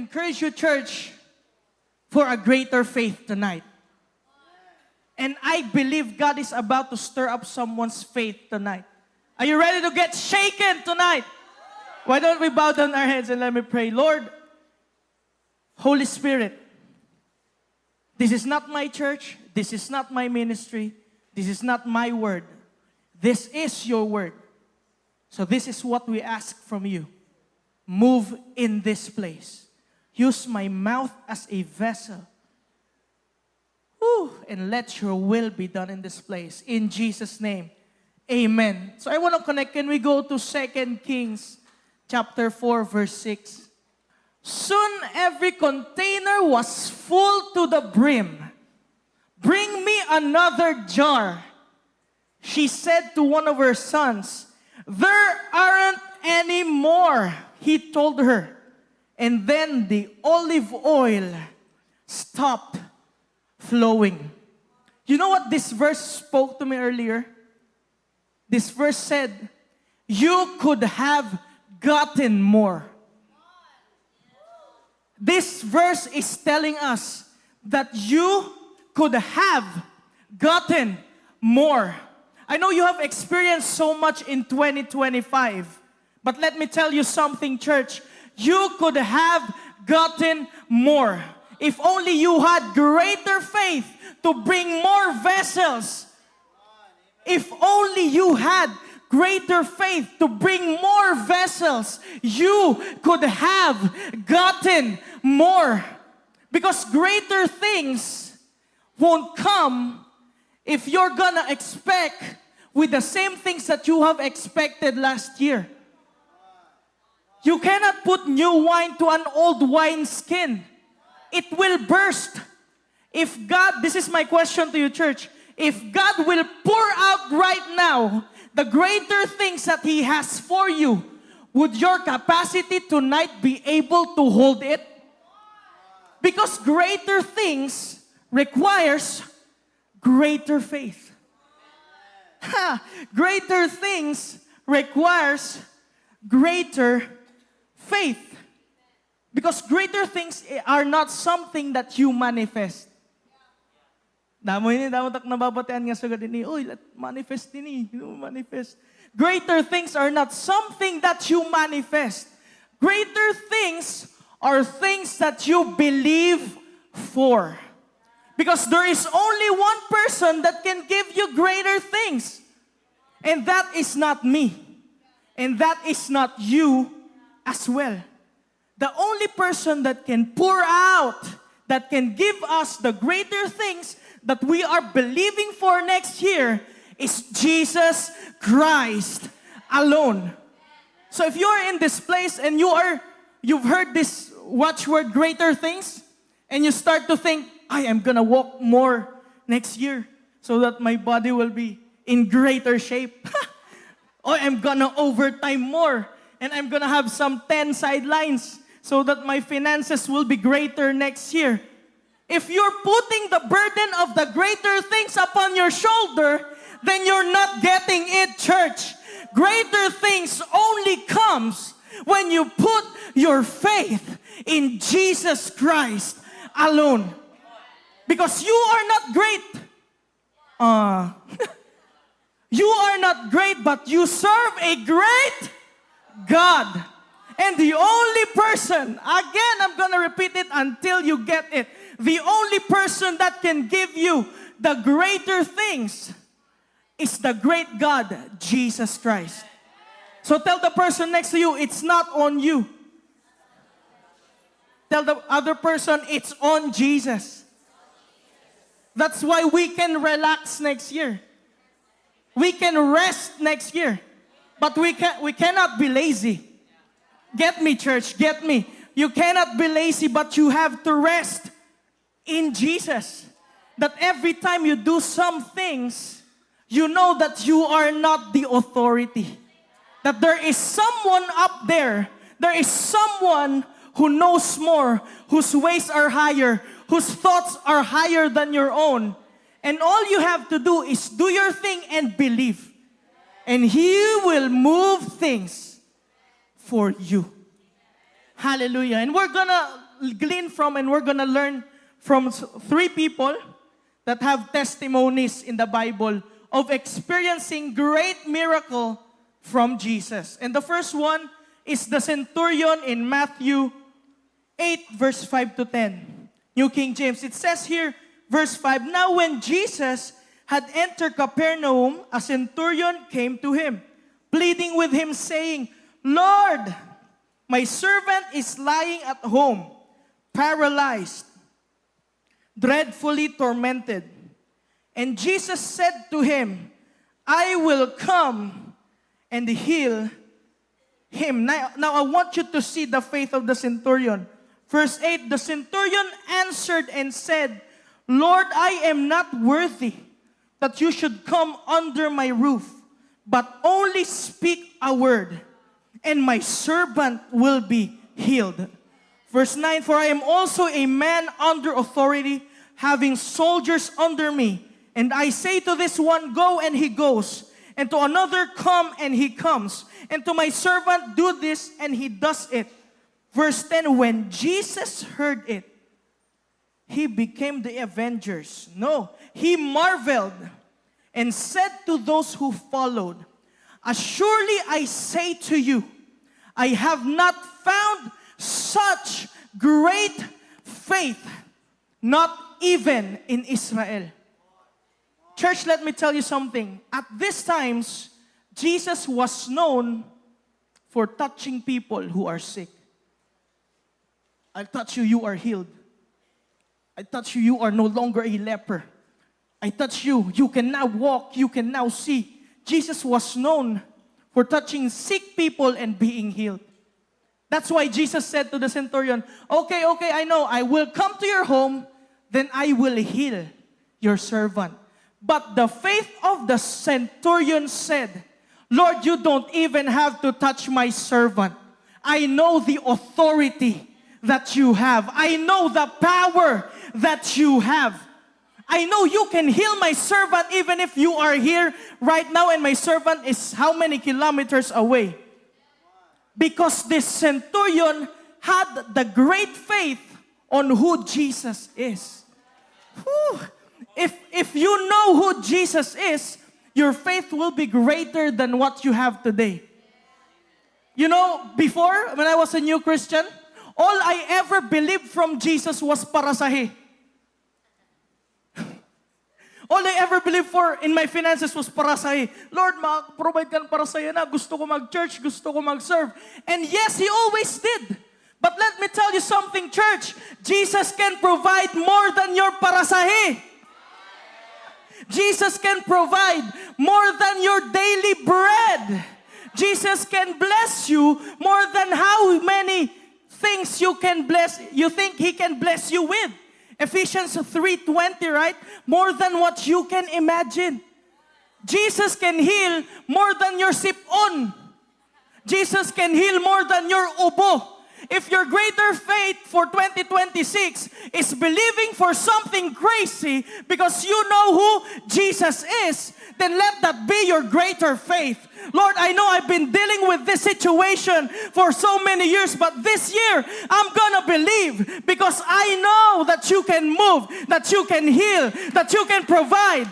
encourage you, church, for a greater faith tonight. And I believe God is about to stir up someone's faith tonight. Are you ready to get shaken tonight? Why don't we bow down our heads and let me pray. Lord, Holy Spirit, this is not my church. This is not my ministry. This is not my word. This is your word. So this is what we ask from you. Move in this place. Use my mouth as a vessel. Whew, and let your will be done in this place. In Jesus' name, amen. So I want to connect. Can we go to 2 Kings chapter 4, verse 6? Soon every container was full to the brim. Bring me another jar. She said to one of her sons, there aren't any more, he told her. And then the olive oil stopped flowing. You know what this verse spoke to me earlier? This verse said, you could have gotten more. This verse is telling us that you could have gotten more. I know you have experienced so much in 2025, but let me tell you something, church. You could have gotten more. If only you had greater faith to bring more vessels. If only you had greater faith to bring more vessels, you could have gotten more. Because greater things won't come if you're gonna expect with the same things that you have expected last year. You cannot put new wine to an old wine skin. It will burst. If God, this is my question to you, church, if God will pour out right now the greater things that He has for you, would your capacity tonight be able to hold it? Because greater things requires greater faith. Greater things requires greater faith. Because greater things are not something that you manifest. Damo ini, damo tak nababatean nga sagad ini. Uy, let manifest ini. Manifest. Greater things are not something that you manifest. Greater things are things that you believe for. Because there is only one person that can give you greater things. And that is not me. And that is not you as well. The only person that can pour out, that can give us the greater things that we are believing for next year is Jesus Christ alone. So if you're in this place and you've heard this watchword, greater things, and you start to think, I am gonna walk more next year so that my body will be in greater shape. Or I'm gonna overtime more and I'm gonna have some 10 sidelines so that my finances will be greater next year. If you're putting the burden of the greater things upon your shoulder, then you're not getting it, church. Greater things only comes when you put your faith in Jesus Christ alone. Because you are not great. You are not great, but you serve a great God. And the only person, again, I'm going to repeat it until you get it. The only person that can give you the greater things is the great God, Jesus Christ. So tell the person next to you, it's not on you. Tell the other person, it's on Jesus. That's why we can relax next year. We can rest next year. But we cannot be lazy. Get me, church, get me. You cannot be lazy, but you have to rest in Jesus. That every time you do some things, you know that you are not the authority. That there is someone up there. There is someone who knows more, whose ways are higher, whose thoughts are higher than your own. And all you have to do is do your thing and believe. And He will move things for you. Hallelujah. And we're gonna glean from and we're gonna learn from three people that have testimonies in the Bible of experiencing great miracle from Jesus. And the first one is the centurion in Matthew 8, verse 5 to 10. New King James. It says here, verse 5, "Now when Jesus had entered Capernaum, a centurion came to him, pleading with him, saying, 'Lord, my servant is lying at home, paralyzed, dreadfully tormented.' And Jesus said to him, 'I will come and heal him.'" Now I want you to see the faith of the centurion. Verse 8, "The centurion answered and said, 'Lord, I am not worthy that you should come under my roof, but only speak a word, and my servant will be healed.' Verse 9, "For I am also a man under authority, having soldiers under me. And I say to this one, go, and he goes. And to another, come, and he comes. And to my servant, do this, and he does it." Verse 10, "When Jesus heard it, he became the avengers." No, he marveled and said to those who followed, "Surely I say to you, I have not found such great faith, not even in Israel." Church, let me tell you something. At these times, Jesus was known for touching people who are sick. "I'll touch you, you are healed. I touch you, you are no longer a leper. I touch you, you can now walk, you can now see." Jesus was known for touching sick people and being healed. That's why Jesus said to the centurion, okay, I know, I will come to your home, then I will heal your servant." But the faith of the centurion said, "Lord, you don't even have to touch my servant. I know the authority that you have. I know the power that you have. I know you can heal my servant even if you are here right now and my servant is how many kilometers away?" Because this centurion had the great faith on who Jesus is. Whew. If you know who Jesus is, your faith will be greater than what you have today. You know, before, when I was a new Christian, all I ever believed from Jesus was parasahe. All I ever believed for in my finances was parasahe. "Lord, provide ka ng parasahe na. Gusto ko mag-church, gusto ko mag-serve." And yes, He always did. But let me tell you something, church. Jesus can provide more than your parasahe. Jesus can provide more than your daily bread. Jesus can bless you more than how many things you think He can bless you with. Ephesians 3:20, right? More than what you can imagine. Jesus can heal more than your sip-on. Jesus can heal more than your ubo. If your greater faith for 2026 is believing for something crazy because you know who Jesus is, then let that be your greater faith. "Lord, I know I've been dealing with this situation for so many years, but this year I'm gonna believe because I know that you can move, that you can heal, that you can provide,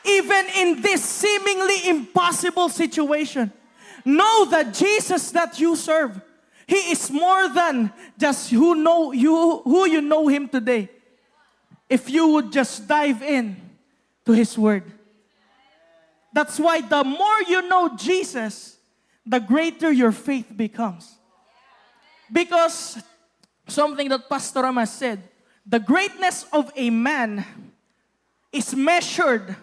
even in this seemingly impossible situation." Know that Jesus that you serve, He is more than just who you know Him today. If you would just dive in to His Word. That's why the more you know Jesus, the greater your faith becomes. Because something that Pastor Rama said, the greatness of a man is measured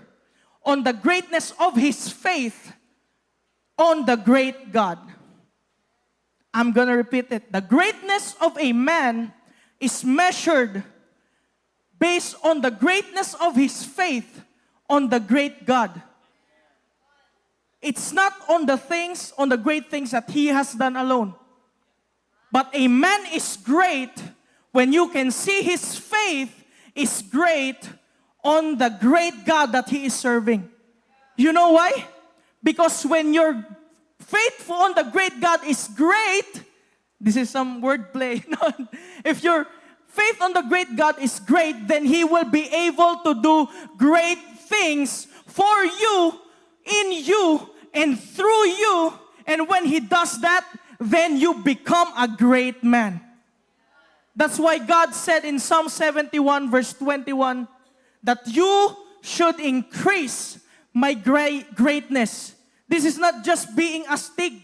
on the greatness of his faith on the great God. I'm going to repeat it. The greatness of a man is measured based on the greatness of his faith on the great God. It's not on the great things that he has done alone. But a man is great when you can see his faith is great on the great God that he is serving. You know why? Because when your faithful on the great God is great, This is some wordplay. If your faith on the great God is great, then He will be able to do great things for you, in you, and through you. And when He does that, then you become a great man. That's why God said in Psalm 71 verse 21 that you should increase my greatness. This is not just being astig.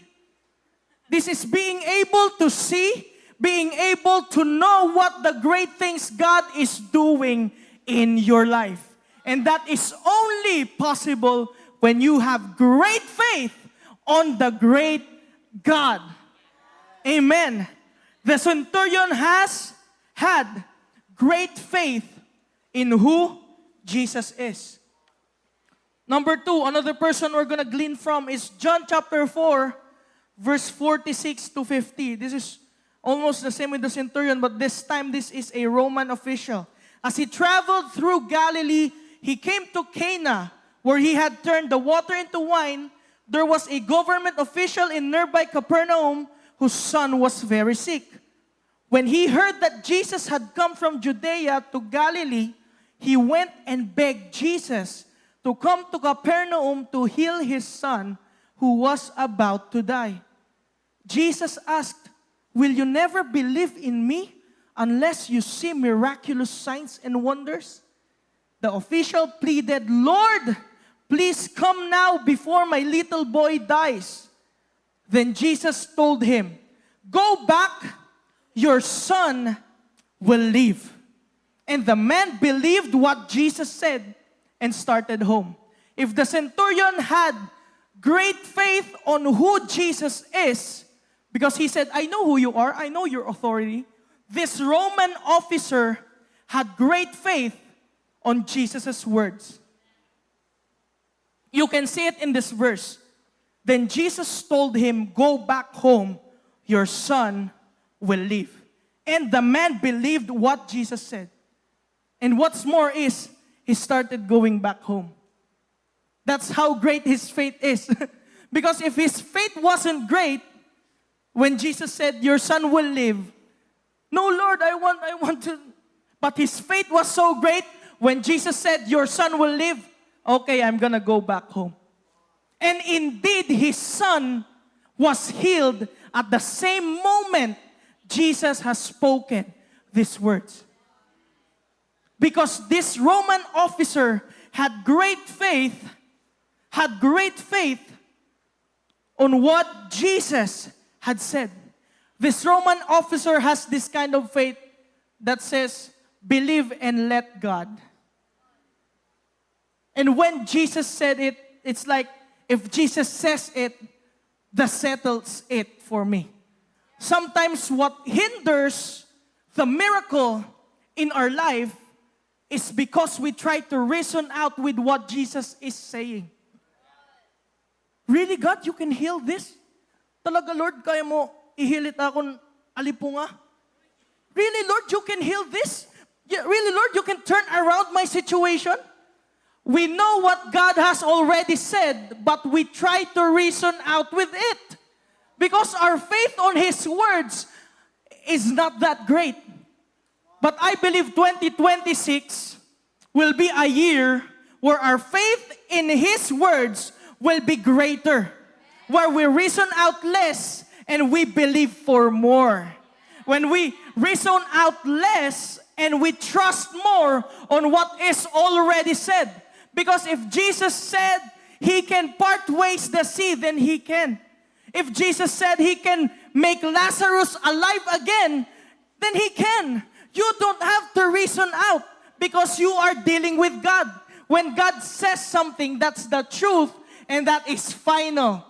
This is being able to see, being able to know what the great things God is doing in your life. And that is only possible when you have great faith on the great God. Amen. The centurion has had great faith in who Jesus is. Number 2, another person we're going to glean from is John chapter 4, verse 46 to 50. This is almost the same with the centurion, but this time this is a Roman official. As he traveled through Galilee, he came to Cana, where he had turned the water into wine. There was a government official in nearby Capernaum whose son was very sick. When he heard that Jesus had come from Judea to Galilee, he went and begged Jesus to come to Capernaum to heal his son who was about to die. Jesus asked, "Will you never believe in me unless you see miraculous signs and wonders?" The official pleaded, "Lord, please come now before my little boy dies." Then Jesus told him, "Go back, your son will live." And the man believed what Jesus said and started home. If the centurion had great faith on who Jesus is, because he said, "I know who you are, I know your authority," this Roman officer had great faith on Jesus' words. You can see it in this verse. Then Jesus told him, "Go back home, your son will live." And the man believed what Jesus said. And what's more is, he started going back home. That's how great his faith is. Because if his faith wasn't great, when Jesus said, "Your son will live," "No, Lord, I want to." But his faith was so great, when Jesus said, "Your son will live," "Okay, I'm gonna go back home." And indeed, his son was healed at the same moment Jesus has spoken these words. Because this Roman officer had great faith on what Jesus had said. This Roman officer has this kind of faith that says, "Believe and let God." And when Jesus said it, it's like, if Jesus says it, that settles it for me. Sometimes what hinders the miracle in our life is because we try to reason out with what Jesus is saying. Really, God, you can heal this? Talaga, Lord, kaya mo ihilit akong alipunga? Really, Lord, you can heal this? Yeah, really, Lord, you can turn around my situation? We know what God has already said, but we try to reason out with it. Because our faith on His words is not that great. But I believe 2026 will be a year where our faith in His words will be greater. Where we reason out less and we believe for more. When we reason out less and we trust more on what is already said. Because if Jesus said He can part ways the sea, then He can. If Jesus said He can make Lazarus alive again, then He can. You don't have to reason out because you are dealing with God. When God says something, that's the truth and that is final.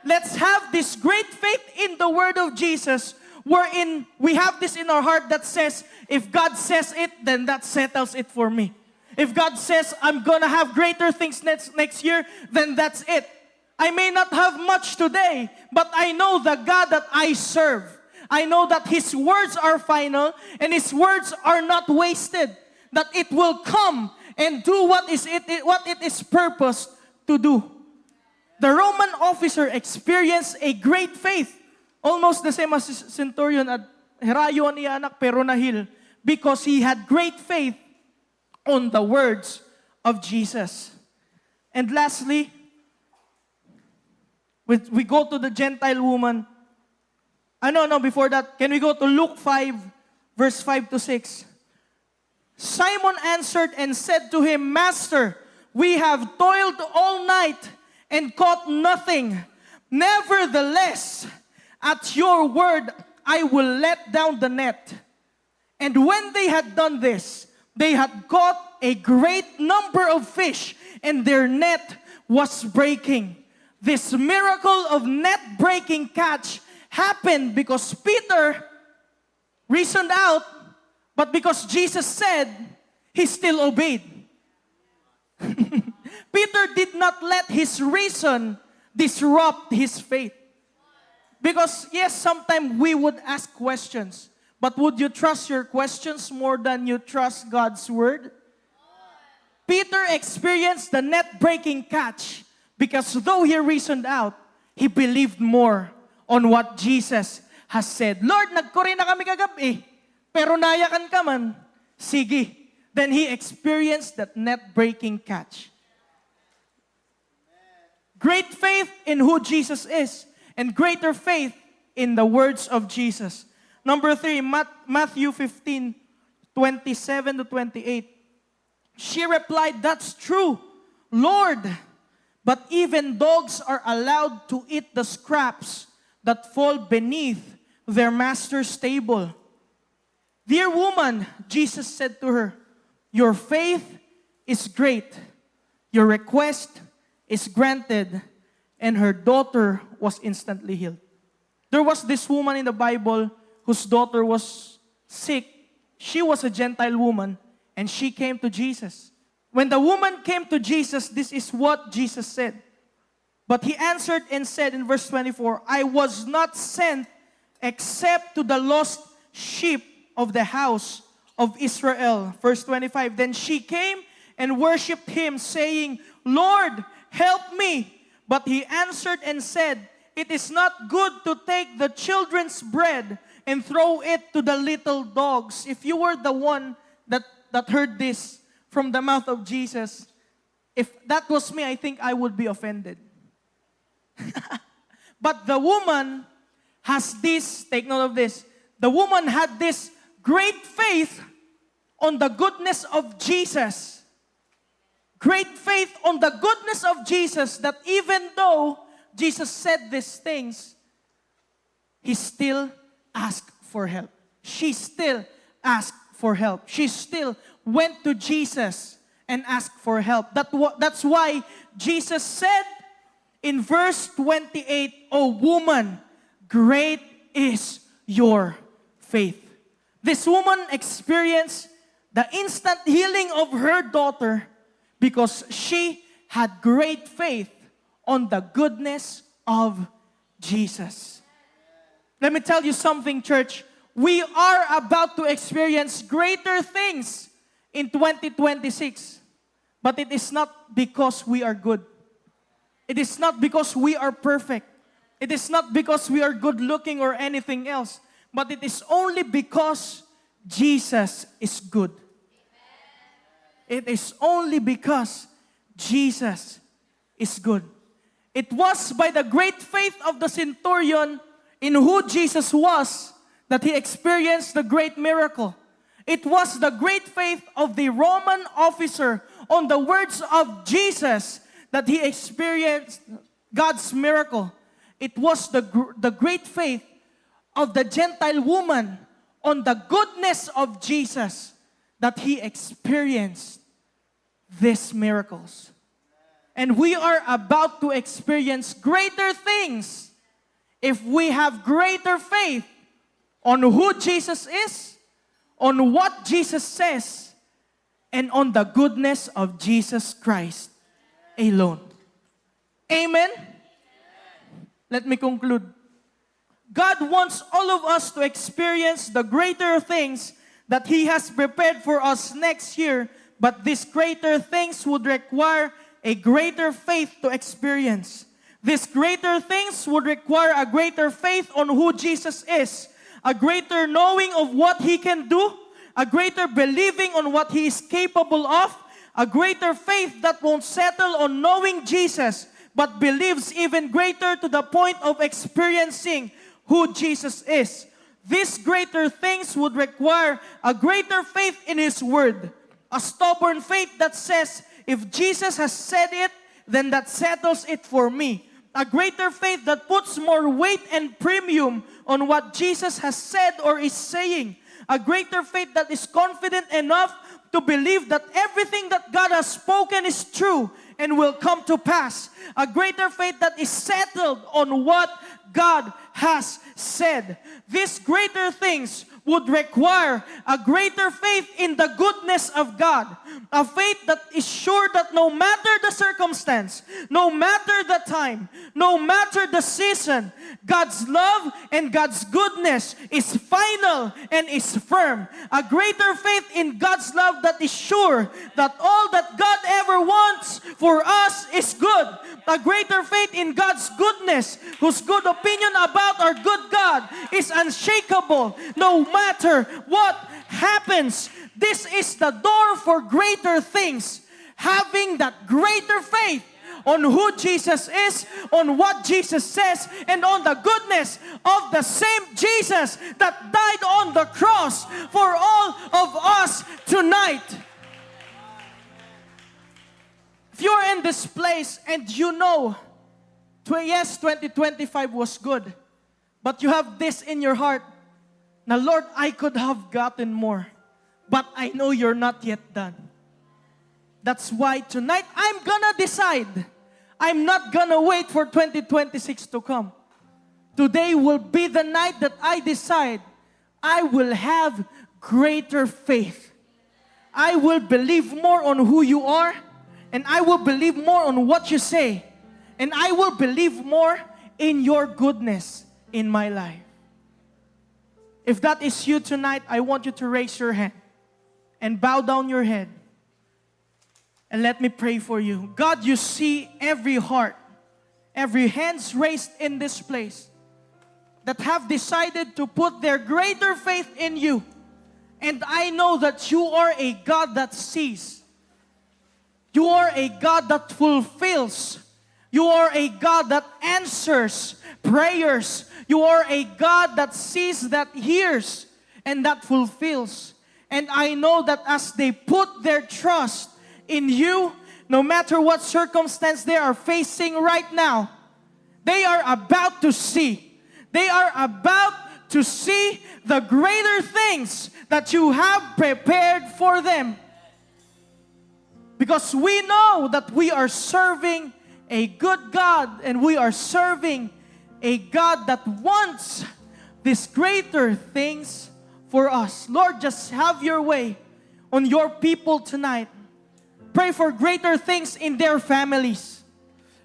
Let's have this great faith in the word of Jesus, wherein we have this in our heart that says, if God says it, then that settles it for me. If God says, I'm gonna have greater things next year, then that's it. I may not have much today, but I know the God that I serve. I know that His words are final and His words are not wasted. That it will come and do what it is purposed to do. The Roman officer experienced a great faith Almost the same as centurion at herayo niya anak pero nahil because he had great faith on the words of Jesus. And lastly, we go to the Gentile woman. No, before that, can we go to Luke 5, verse 5 to 6? Simon answered and said to him, Master, we have toiled all night and caught nothing. Nevertheless, at your word, I will let down the net. And when they had done this, they had caught a great number of fish, and their net was breaking. This miracle of net-breaking catch happened because Peter reasoned out, but because Jesus said, he still obeyed. Peter did not let his reason disrupt his faith. Because yes, sometimes we would ask questions, but would you trust your questions more than you trust God's word? Peter experienced the net-breaking catch because though he reasoned out, he believed more on what Jesus has said. Lord, nagkuri na kami kagabi, pero nayakan ka man. Sige. Then he experienced that net-breaking catch. Great faith in who Jesus is, and greater faith in the words of Jesus. Number 3, Matthew 15, 27 to 28. She replied, That's true, Lord, but even dogs are allowed to eat the scraps that fall beneath their master's table. Dear woman, Jesus said to her, Your faith is great. Your request is granted. And her daughter was instantly healed. There was this woman in the Bible whose daughter was sick. She was a Gentile woman, and she came to Jesus. When the woman came to Jesus, this is what Jesus said. But he answered and said in verse 24, I was not sent except to the lost sheep of the house of Israel. Verse 25, then she came and worshipped him, saying, Lord, help me. But he answered and said, It is not good to take the children's bread and throw it to the little dogs. If you were the one that heard this from the mouth of Jesus, if that was me, I think I would be offended. But the woman has this, take note of this, the woman had this great faith on the goodness of Jesus. Great faith on the goodness of Jesus, that even though Jesus said these things, he still asked for help. She still asked for help. She still went to Jesus and asked for help. That's why Jesus said in verse 28, O woman, great is your faith. This woman experienced the instant healing of her daughter because she had great faith on the goodness of Jesus. Let me tell you something, church. We are about to experience greater things in 2026. But it is not because we are good. It is not because we are perfect. It is not because we are good looking or anything else. But it is only because Jesus is good. It is only because Jesus is good. It was by the great faith of the centurion in who Jesus was that he experienced the great miracle. It was the great faith of the Roman officer on the words of Jesus that he experienced God's miracle. It was the great faith of the Gentile woman on the goodness of Jesus that he experienced these miracles. And we are about to experience greater things if we have greater faith on who Jesus is, on what Jesus says, and on the goodness of Jesus Christ alone. Amen? Let me conclude. God wants all of us to experience the greater things that He has prepared for us next year, but these greater things would require a greater faith to experience. These greater things would require a greater faith on who Jesus is, a greater knowing of what He can do, a greater believing on what He is capable of, a greater faith that won't settle on knowing Jesus, but believes even greater to the point of experiencing who Jesus is. These greater things would require a greater faith in His Word, a stubborn faith that says, if Jesus has said it, then that settles it for me. A greater faith that puts more weight and premium on what Jesus has said or is saying. A greater faith that is confident enough to believe that everything that God has spoken is true and will come to pass. A greater faith that is settled on what God has said. These greater things would require a greater faith in the goodness of God. A faith that is sure that no matter the circumstance, no matter the time, no matter the season, God's love and God's goodness is final and is firm. A greater faith in God's love that is sure that all that God ever wants for us is good. A greater faith in God's goodness, whose good opinion about our good God is unshakable no matter what happens. This is the door for greater things. Having that greater faith on who Jesus is, on what Jesus says, and on the goodness of the same Jesus that died on the cross for all of us tonight. If you're in this place and you know, yes, 2025 was good, but you have this in your heart, now Lord, I could have gotten more, but I know you're not yet done. That's why tonight I'm gonna decide. I'm not gonna wait for 2026 to come. Today will be the night that I decide I will have greater faith. I will believe more on who you are, and I will believe more on what you say, and I will believe more in your goodness in my life. If that is you tonight, I want you to raise your hand and bow down your head. And let me pray for you. God, you see every heart, every hands raised in this place that have decided to put their greater faith in you. And I know that you are a God that sees. You are a God that fulfills. You are a God that answers prayers. You are a God that sees, that hears, and that fulfills. And I know that as they put their trust in you, no matter what circumstance they are facing right now, they are about to see. They are about to see the greater things that you have prepared for them. Because we know that we are serving a good God, and we are serving a God that wants these greater things for us. Lord, just have your way on your people tonight. Pray for greater things in their families.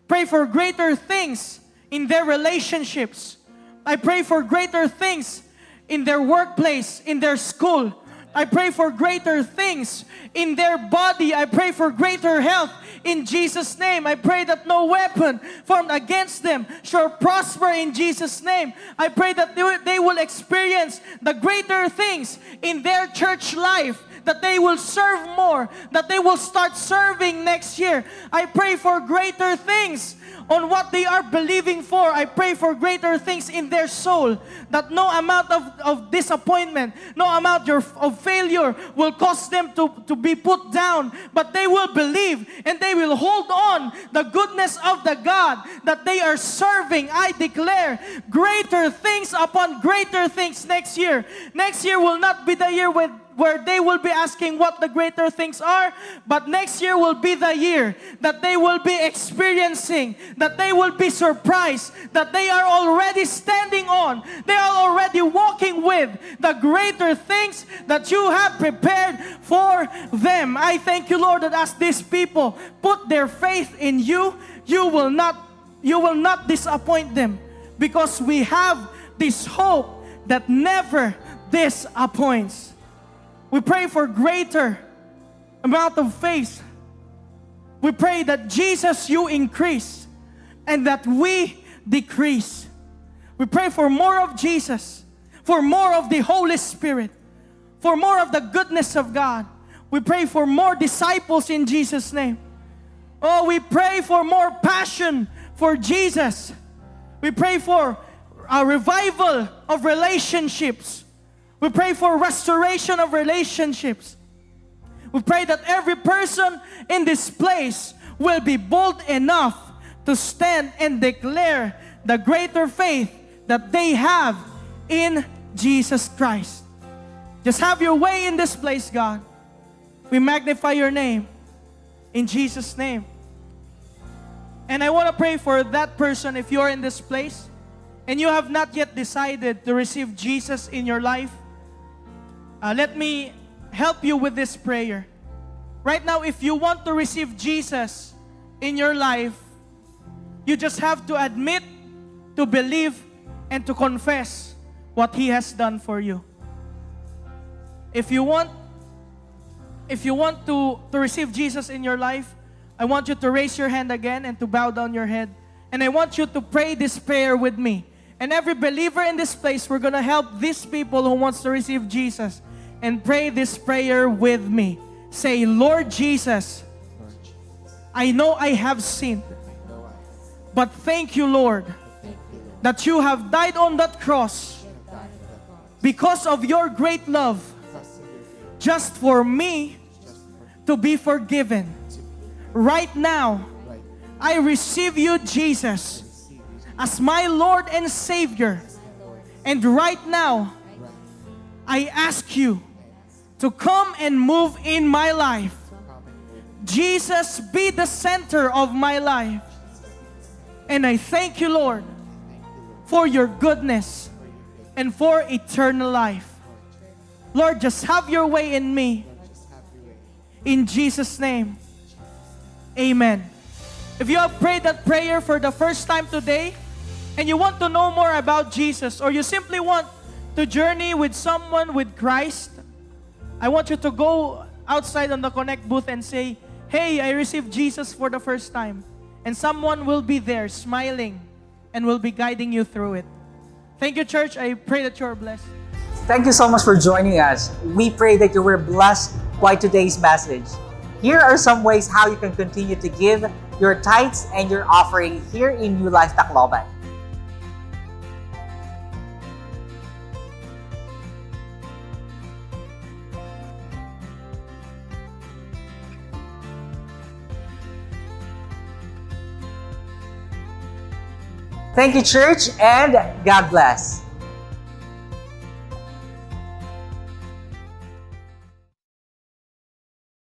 Pray for greater things in their relationships. I pray for greater things in their workplace, in their school. I pray for greater things in their body. I pray for greater health in Jesus' name. I pray that no weapon formed against them shall prosper in Jesus' name. I pray that they will experience the greater things in their church life, that they will serve more, that they will start serving next year. I pray for greater things on what they are believing for. I pray for greater things in their soul, that no amount of disappointment, no amount of failure will cause them to be put down, but they will believe and they will hold on the goodness of the God that they are serving. I declare greater things upon greater things next year. Next year will not be the year where they will be asking what the greater things are, but next year will be the year that they will be experiencing, that they will be surprised, that they are already standing on, they are already walking with the greater things that you have prepared for them. I thank you, Lord, that as these people put their faith in you, you will not disappoint them, because we have this hope that never disappoints. We pray for greater amount of faith. We pray that Jesus, you increase and that we decrease. We pray for more of Jesus, for more of the Holy Spirit, for more of the goodness of God. We pray for more disciples in Jesus' name. Oh, we pray for more passion for Jesus. We pray for a revival of relationships. We pray for restoration of relationships. We pray that every person in this place will be bold enough to stand and declare the greater faith that they have in Jesus Christ. Just have your way in this place, God. We magnify your name in Jesus' name. And I want to pray for that person if you're in this place and you have not yet decided to receive Jesus in your life. Let me help you with this prayer. Right now, if you want to receive Jesus in your life, you just have to admit, to believe, and to confess what He has done for you. If you want to receive Jesus in your life, I want you to raise your hand again and to bow down your head. And I want you to pray this prayer with me. And every believer in this place, we're going to help these people who wants to receive Jesus. And pray this prayer with me. Say, Lord Jesus, I know I have sinned. But thank you, Lord, that you have died on that cross because of your great love, just for me to be forgiven. Right now, I receive you, Jesus, as my Lord and Savior. And right now, I ask you to come and move in my life. Jesus, be the center of my life. And I thank you, Lord, for your goodness and for eternal life. Lord, just have your way in me. In Jesus' name, amen. If you have prayed that prayer for the first time today, and you want to know more about Jesus, or you simply want to journey with someone with Christ, I want you to go outside on the Connect booth and say, hey, I received Jesus for the first time. And someone will be there smiling and will be guiding you through it. Thank you, church. I pray that you are blessed. Thank you so much for joining us. We pray that you were blessed by today's message. Here are some ways how you can continue to give your tithes and your offering here in New Life Tacloban. Thank you, church, and God bless.